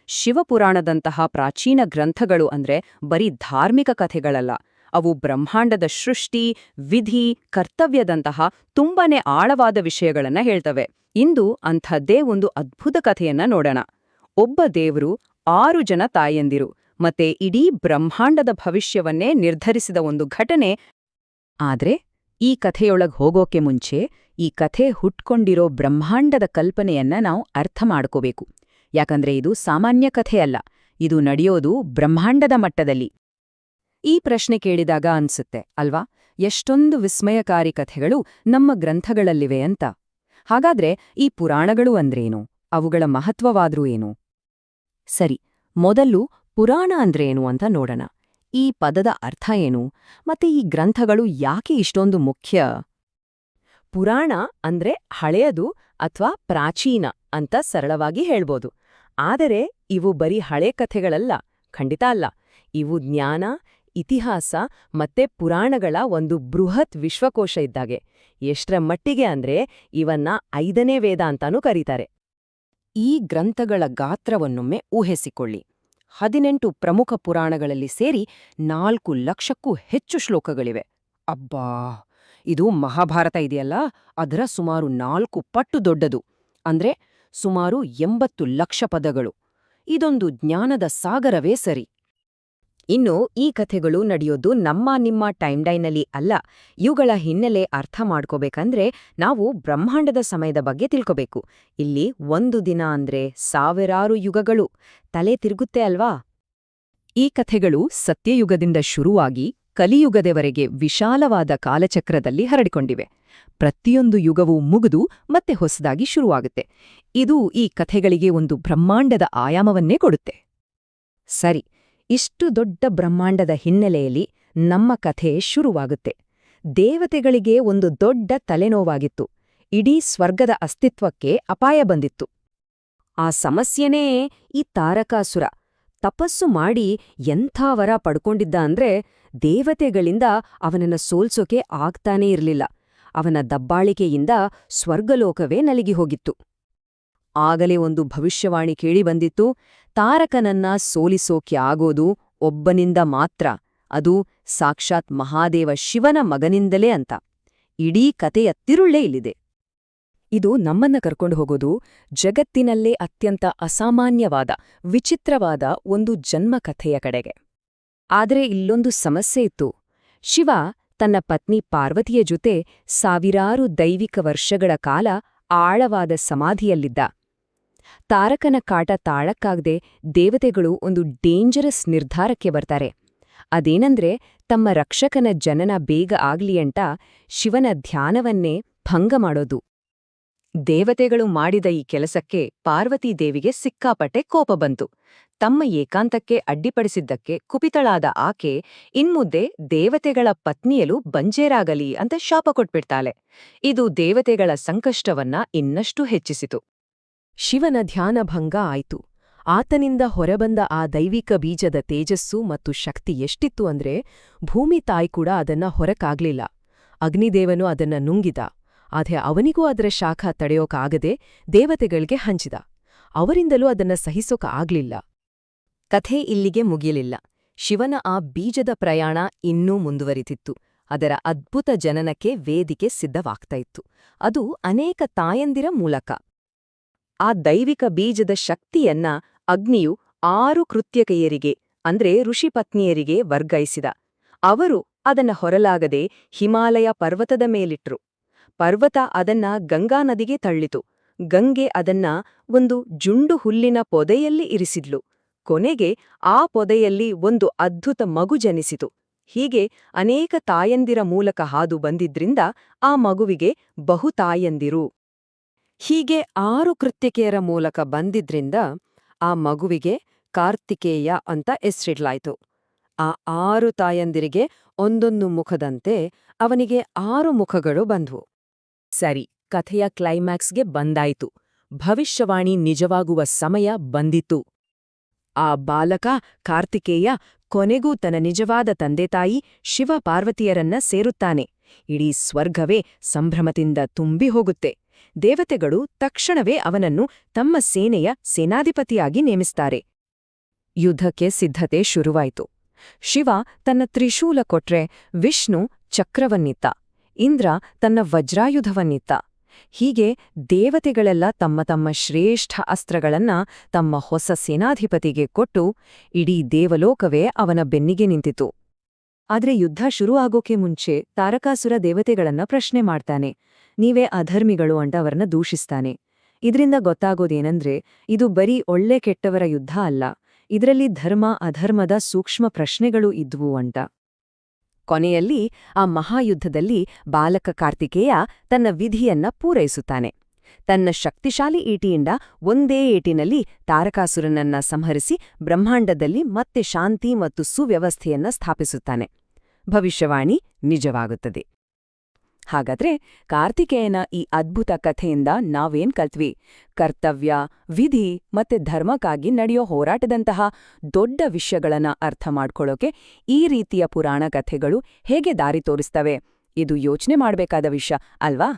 ಶಿವಪುರಾಣದಂತಹ ಪ್ರಾಚೀನ ಗ್ರಂಥಗಳು ಅಂದ್ರೆ ಬರೀ ಧಾರ್ಮಿಕ ಕಥೆಗಳಲ್ಲ. ಅವು ಬ್ರಹ್ಮಾಂಡದ ಸೃಷ್ಟಿ, ವಿಧಿ, ಕರ್ತವ್ಯದಂತಹ ತುಂಬಾನೇ ಆಳವಾದ ವಿಷಯಗಳನ್ನ ಹೇಳ್ತವೆ. ಇಂದು ಅಂಥದ್ದೇ ಒಂದು ಅದ್ಭುತ ಕಥೆಯನ್ನ ನೋಡೋಣ. ಒಬ್ಬ ದೇವರು, 6 ಜನ ತಾಯಂದಿರು ಮತ್ತೆ ಇಡೀ ಬ್ರಹ್ಮಾಂಡದ ಭವಿಷ್ಯವನ್ನೇ ನಿರ್ಧರಿಸಿದ ಒಂದು ಘಟನೆ. ಆದ್ರೆ ಈ ಕಥೆಯೊಳಗ್ ಹೋಗೋಕೆ ಮುಂಚೆ ಈ ಕಥೆ ಹುಟ್ಕೊಂಡಿರೋ ಬ್ರಹ್ಮಾಂಡದ ಕಲ್ಪನೆಯನ್ನ ನಾವು ಅರ್ಥ ಮಾಡ್ಕೋಬೇಕು. ಯಾಕಂದ್ರೆ ಇದು ಸಾಮಾನ್ಯ ಕಥೆಯಲ್ಲ, ಇದು ನಡೆಯೋದು ಬ್ರಹ್ಮಾಂಡದ ಮಟ್ಟದಲ್ಲಿ. ಈ ಪ್ರಶ್ನೆ ಕೇಳಿದಾಗ ಅನ್ಸುತ್ತೆ ಅಲ್ವಾ, ಎಷ್ಟೊಂದು ವಿಸ್ಮಯಕಾರಿ ಕಥೆಗಳು ನಮ್ಮ ಗ್ರಂಥಗಳಲ್ಲಿವೆ ಅಂತ. ಹಾಗಾದ್ರೆ ಈ ಪುರಾಣಗಳು ಅಂದ್ರೇನು, ಅವುಗಳ ಮಹತ್ವವಾದ್ರೂ ಏನು? ಸರಿ, ಮೊದಲು ಪುರಾಣ ಅಂದ್ರೇನು ಅಂತ ನೋಡೋಣ. ಈ ಪದದ ಅರ್ಥ ಏನು, ಮತ್ತೆ ಈ ಗ್ರಂಥಗಳು ಯಾಕೆ ಇಷ್ಟೊಂದು ಮುಖ್ಯ? ಪುರಾಣ ಅಂದ್ರೆ ಹಳೆಯದು ಅಥವಾ ಪ್ರಾಚೀನ ಅಂತ ಸರಳವಾಗಿ ಹೇಳ್ಬೋದು. ಆದರೆ ಇವು ಬರೀ ಹಳೆ ಕಥೆಗಳಲ್ಲ, ಖಂಡಿತ ಅಲ್ಲ. ಇವು ಜ್ಞಾನ, ಇತಿಹಾಸ ಮತ್ತೆ ಪುರಾಣಗಳ ಒಂದು ಬೃಹತ್ ವಿಶ್ವಕೋಶ ಇದ್ದಾಗೆ. ಎಷ್ಟರ ಮಟ್ಟಿಗೆ ಅಂದ್ರೆ ಇವನ್ನ 5ನೇ ವೇದ ಅಂತಾನೂ ಕರೀತಾರೆ. ಈ ಗ್ರಂಥಗಳ ಗಾತ್ರವನ್ನೊಮ್ಮೆ ಊಹಿಸಿಕೊಳ್ಳಿ. 18 ಪ್ರಮುಖ ಪುರಾಣಗಳಲ್ಲಿ ಸೇರಿ 4 ಲಕ್ಷಕ್ಕೂ ಹೆಚ್ಚು ಶ್ಲೋಕಗಳಿವೆ. ಅಬ್ಬಾ, ಇದು ಮಹಾಭಾರತ ಇದೆಯಲ್ಲ, ಅದರ ಸುಮಾರು 4 ಪಟ್ಟು ದೊಡ್ಡದು. ಅಂದ್ರೆ ಸುಮಾರು 80 ಲಕ್ಷ ಪದಗಳು. ಇದೊಂದು ಜ್ಞಾನದ ಸಾಗರವೇ ಸರಿ. ಇನ್ನು ಈ ಕಥೆಗಳು ನಡೆಯೋದು ನಿಮ್ಮ ಟೈಮ್ಲೈನಲ್ಲಿ ಅಲ್ಲ. ಇವುಗಳ ಹಿನ್ನೆಲೆ ಅರ್ಥ ಮಾಡ್ಕೋಬೇಕಂದ್ರೆ ನಾವು ಬ್ರಹ್ಮಾಂಡದ ಸಮಯದ ಬಗ್ಗೆ ತಿಳ್ಕೋಬೇಕು. ಇಲ್ಲಿ 1 ದಿನ ಅಂದ್ರೆ ಸಾವಿರಾರು ಯುಗಗಳು. ತಲೆ ತಿರುಗುತ್ತೆ ಅಲ್ವಾ? ಈ ಕಥೆಗಳು ಸತ್ಯಯುಗದಿಂದ ಶುರುವಾಗಿ ಕಲಿಯುಗದವರೆಗೆ ವಿಶಾಲವಾದ ಕಾಲಚಕ್ರದಲ್ಲಿ ಹರಡಿಕೊಂಡಿವೆ. ಪ್ರತಿಯೊಂದು ಯುಗವೂ ಮುಗಿದು ಮತ್ತೆ ಹೊಸದಾಗಿ ಶುರುವಾಗುತ್ತೆ. ಇದು ಈ ಕಥೆಗಳಿಗೆ ಒಂದು ಬ್ರಹ್ಮಾಂಡದ ಆಯಾಮವನ್ನೇ ಕೊಡುತ್ತೆ. ಸರಿ, ಇಷ್ಟು ದೊಡ್ಡ ಬ್ರಹ್ಮಾಂಡದ ಹಿನ್ನೆಲೆಯಲ್ಲಿ ನಮ್ಮ ಕಥೆ ಶುರುವಾಗುತ್ತೆ. ದೇವತೆಗಳಿಗೆ ಒಂದು ದೊಡ್ಡ ತಲೆನೋವಾಗಿತ್ತು. ಇಡೀ ಸ್ವರ್ಗದ ಅಸ್ತಿತ್ವಕ್ಕೆ ಅಪಾಯ ಬಂದಿತ್ತು. ಆ ಸಮಸ್ಯೆನೇ ಈ ತಾರಕಾಸುರ. ತಪಸ್ಸು ಮಾಡಿ ಎಂಥ ವರ ಪಡ್ಕೊಂಡಿದ್ದ ಅಂದ್ರೆ ದೇವತೆಗಳಿಂದ ಅವನನ್ನ ಸೋಲ್ಸೋಕೆ ಆಗ್ತಾನೇ ಇರಲಿಲ್ಲ. ಅವನ ದಬ್ಬಾಳಿಕೆಯಿಂದ ಸ್ವರ್ಗಲೋಕವೇ ನಲಿಗಿ ಹೋಗಿತ್ತು. ಆಗಲೇ ಒಂದು ಭವಿಷ್ಯವಾಣಿ ಕೇಳಿಬಂದಿತ್ತು. ತಾರಕನನ್ನ ಸೋಲಿಸೋಕೆ ಆಗೋದು ಒಬ್ಬನಿಂದ ಮಾತ್ರ, ಅದು ಸಾಕ್ಷಾತ್ ಮಹಾದೇವ ಶಿವನ ಮಗನಿಂದಲೇ ಅಂತ. ಇಡೀ ಕತೆಯ ತಿರುಳೇ ಇಲ್ಲಿದೆ. ಇದು ನಮ್ಮನ್ನ ಕರ್ಕೊಂಡು ಹೋಗೋದು ಜಗತ್ತಿನಲ್ಲೇ ಅತ್ಯಂತ ಅಸಾಮಾನ್ಯವಾದ, ವಿಚಿತ್ರವಾದ ಒಂದು ಜನ್ಮಕಥೆಯ ಕಡೆಗೆ. ಆದರೆ ಇಲ್ಲೊಂದು ಸಮಸ್ಯೆ ಇತ್ತು. ಶಿವ ತನ್ನ ಪತ್ನಿ ಪಾರ್ವತಿಯ ಜೊತೆ ಸಾವಿರಾರು ದೈವಿಕ ವರ್ಷಗಳ ಕಾಲ ಆಳವಾದ ಸಮಾಧಿಯಲ್ಲಿದ್ದ. ತಾರಕನ ಕಾಟ ತಾಳಕ್ಕಾಗದೆ ದೇವತೆಗಳು ಒಂದು ಡೇಂಜರಸ್ ನಿರ್ಧಾರಕ್ಕೆ ಬರ್ತಾರೆ. ಅದೇನಂದ್ರೆ ತಮ್ಮ ರಕ್ಷಕನ ಜನನ ಬೇಗ ಆಗ್ಲಿಯಂಟ ಶಿವನ ಧ್ಯಾನವನ್ನೇ ಭಂಗ ಮಾಡೋದು. ದೇವತೆಗಳು ಮಾಡಿದ ಈ ಕೆಲಸಕ್ಕೆ ಪಾರ್ವತೀದೇವಿಗೆ ಸಿಕ್ಕಾಪಟ್ಟೆ ಕೋಪ ಬಂತು. ತಮ್ಮ ಏಕಾಂತಕ್ಕೆ ಅಡ್ಡಿಪಡಿಸಿದ್ದಕ್ಕೆ ಕುಪಿತಳಾದ ಆಕೆ ಇನ್ಮುಂದೆ ದೇವತೆಗಳ ಪತ್ನಿಯಲು ಬಂಜೇರಾಗಲಿ ಅಂತ ಶಾಪ ಕೊಟ್ಬಿಡ್ತಾಳೆ. ಇದು ದೇವತೆಗಳ ಸಂಕಷ್ಟವನ್ನ ಇನ್ನಷ್ಟು ಹೆಚ್ಚಿಸಿತು. ಶಿವನ ಧ್ಯಾನಭಂಗ ಆಯ್ತು. ಆತನಿಂದ ಹೊರಬಂದ ಆ ದೈವಿಕ ಬೀಜದ ತೇಜಸ್ಸು ಮತ್ತು ಶಕ್ತಿ ಎಷ್ಟಿತ್ತು ಅಂದ್ರೆ ಭೂಮಿ ತಾಯಿ ಕೂಡ ಅದನ್ನ ಹೊರಕಾಗ್ಲಿಲ್ಲ. ಅಗ್ನಿದೇವನು ಅದನ್ನ ನುಂಗಿದ. ಆದ್ರೆ ಅವನಿಗೂ ಅದರ ಶಾಖ ತಡೆಯೋಕಾಗದೆ ದೇವತೆಗಳಿಗೆ ಹಂಚಿದ. ಅವರಿಂದಲೂ ಅದನ್ನ ಸಹಿಸೋಕ ಆಗ್ಲಿಲ್ಲ. ಕಥೆ ಇಲ್ಲಿಗೆ ಮುಗಿಯಲಿಲ್ಲ. ಶಿವನ ಆ ಬೀಜದ ಪ್ರಯಾಣ ಇನ್ನೂ ಮುಂದುವರಿತಿತ್ತು. ಅದರ ಅದ್ಭುತ ಜನನಕ್ಕೆ ವೇದಿಕೆ ಸಿದ್ಧವಾಗ್ತಾ ಇತ್ತು. ಅದು ಅನೇಕ ತಾಯಂದಿರ ಮೂಲಕ. ಆ ದೈವಿಕ ಬೀಜದ ಶಕ್ತಿಯನ್ನ ಅಗ್ನಿಯು 6 ಕೃತ್ಯಕೆಯರಿಗೆ ಅಂದ್ರೆ ಋಷಿಪತ್ನಿಯರಿಗೆ ವರ್ಗಾಯಿಸಿದ. ಅವರು ಅದನ್ನ ಹೊರಲಾಗದೆ ಹಿಮಾಲಯ ಪರ್ವತದ ಮೇಲಿಟ್ರು. ಪರ್ವತ ಅದನ್ನ ಗಂಗಾ ನದಿಗೆ ತಳ್ಳಿತು. ಗಂಗೆ ಅದನ್ನ ಒಂದು ಜುಂಡು ಹುಲ್ಲಿನ ಪೊದೆಯಲ್ಲಿ ಇರಿಸಿದ್ಲು. ಕೊನೆಗೆ ಆ ಪೊದೆಯಲ್ಲಿ ಒಂದು ಅದ್ಭುತ ಮಗು ಜನಿಸಿತು. ಹೀಗೆ ಅನೇಕ ತಾಯಂದಿರ ಮೂಲಕ ಹಾದು ಬಂದಿದ್ರಿಂದ ಆ ಮಗುವಿಗೆ ಬಹುತಾಯಂದಿರು. ಹೀಗೆ 6 ಕೃತ್ಯಕೆಯರ ಮೂಲಕ ಬಂದಿದ್ರಿಂದ ಆ ಮಗುವಿಗೆ ಕಾರ್ತಿಕೇಯ ಅಂತ ಹೆಸ್ರಿಡ್ಲಾಯ್ತು. ಆ 6 ತಾಯಂದಿರಿಗೆ ಒಂದೊಂದು ಮುಖದಂತೆ ಅವನಿಗೆ 6 ಮುಖಗಳು ಬಂದ್ವು. ಸರಿ, ಕಥೆಯ ಕ್ಲೈಮ್ಯಾಕ್ಸ್ಗೆ ಬಂದಾಯಿತು. ಭವಿಷ್ಯವಾಣಿ ನಿಜವಾಗುವ ಸಮಯ ಬಂದಿತು. ಆ ಬಾಲಕ ಕಾರ್ತಿಕೇಯ ಕೊನೆಗೂ ತನ್ನ ನಿಜವಾದ ತಂದೆತಾಯಿ ಶಿವ ಪಾರ್ವತಿಯರನ್ನ ಸೇರುತ್ತಾನೆ. ಇಡೀ ಸ್ವರ್ಗವೇ ಸಂಭ್ರಮದಿಂದ ತುಂಬಿ ಹೋಗುತ್ತೆ. ದೇವತೆಗಳು ತಕ್ಷಣವೇ ಅವನನ್ನು ತಮ್ಮ ಸೇನೆಯ ಸೇನಾಧಿಪತಿಯಾಗಿ ನೇಮಿಸ್ತಾರೆ. ಯುದ್ಧಕ್ಕೆ ಸಿದ್ಧತೆ ಶುರುವಾಯಿತು. ಶಿವ ತನ್ನ ತ್ರಿಶೂಲ ಕೊಟ್ರೆ ವಿಷ್ಣು ಚಕ್ರವನ್ನಿತ್ತ, ಇಂದ್ರ ತನ್ನ ವಜ್ರಾಯುಧವನ್ನಿತ್ತ. ಹೀಗೆ ದೇವತೆಗಳೆಲ್ಲ ತಮ್ಮ ತಮ್ಮ ಶ್ರೇಷ್ಠ ಅಸ್ತ್ರಗಳನ್ನ ತಮ್ಮ ಹೊಸ ಸೇನಾಧಿಪತಿಗೆ ಕೊಟ್ಟು ಇಡೀ ದೇವಲೋಕವೇ ಅವನ ಬೆನ್ನಿಗೆ ನಿಂತಿತು. ಆದ್ರೆ ಯುದ್ಧ ಶುರು ಆಗೋಕೆ ಮುಂಚೆ ತಾರಕಾಸುರ ದೇವತೆಗಳನ್ನ ಪ್ರಶ್ನೆ ಮಾಡ್ತಾನೆ. ನೀವೇ ಅಧರ್ಮಿಗಳು ಅಂತ ಅವರನ್ನ ದೂಷಿಸ್ತಾನೆ. ಇದರಿಂದ ಗೊತ್ತಾಗೋದೇನಂದ್ರೆ ಇದು ಬರೀ ಒಳ್ಳೆ ಕೆಟ್ಟವರ ಯುದ್ಧ ಅಲ್ಲ, ಇದರಲ್ಲಿ ಧರ್ಮ ಅಧರ್ಮದ ಸೂಕ್ಷ್ಮ ಪ್ರಶ್ನೆಗಳು ಇದ್ವು ಅಂತ. ಕೊನೆಯಲ್ಲಿ ಆ ಮಹಾಯುದ್ಧದಲ್ಲಿ ಬಾಲಕ ಕಾರ್ತಿಕೇಯ ತನ್ನ ವಿಧಿಯನ್ನ ಪೂರೈಸುತ್ತಾನೆ. ತನ್ನ ಶಕ್ತಿಶಾಲಿ ಈಟಿಯಿಂದ ಒಂದೇ ಏಟಿನಲ್ಲಿ ತಾರಕಾಸುರನನ್ನ ಸಂಹರಿಸಿ ಬ್ರಹ್ಮಾಂಡದಲ್ಲಿ ಮತ್ತೆ ಶಾಂತಿ ಮತ್ತು ಸುವ್ಯವಸ್ಥೆಯನ್ನ ಸ್ಥಾಪಿಸುತ್ತಾನೆ. ಭವಿಷ್ಯವಾಣಿ ನಿಜವಾಗುತ್ತದೆ. ಹಾಗಾದ್ರೆ ಕಾರ್ತಿಕೇಯನ ಈ ಅದ್ಭುತ ಕಥೆಯಿಂದ ನಾವೇನ್ ಕಲ್ತ್ವಿ? ಕರ್ತವ್ಯ, ವಿಧಿ ಮತ್ತೆ ಧರ್ಮಕ್ಕಾಗಿ ನಡೆಯೋ ಹೋರಾಟದಂತಹ ದೊಡ್ಡ ವಿಷಯಗಳನ್ನ ಅರ್ಥ ಮಾಡ್ಕೊಳ್ಳೋಕೆ ಈ ರೀತಿಯ ಪುರಾಣ ಕಥೆಗಳು ಹೇಗೆ ದಾರಿ ತೋರಿಸ್ತವೆ? ಇದು ಯೋಚನೆ ಮಾಡ್ಬೇಕಾದ ವಿಷಯ ಅಲ್ವಾ?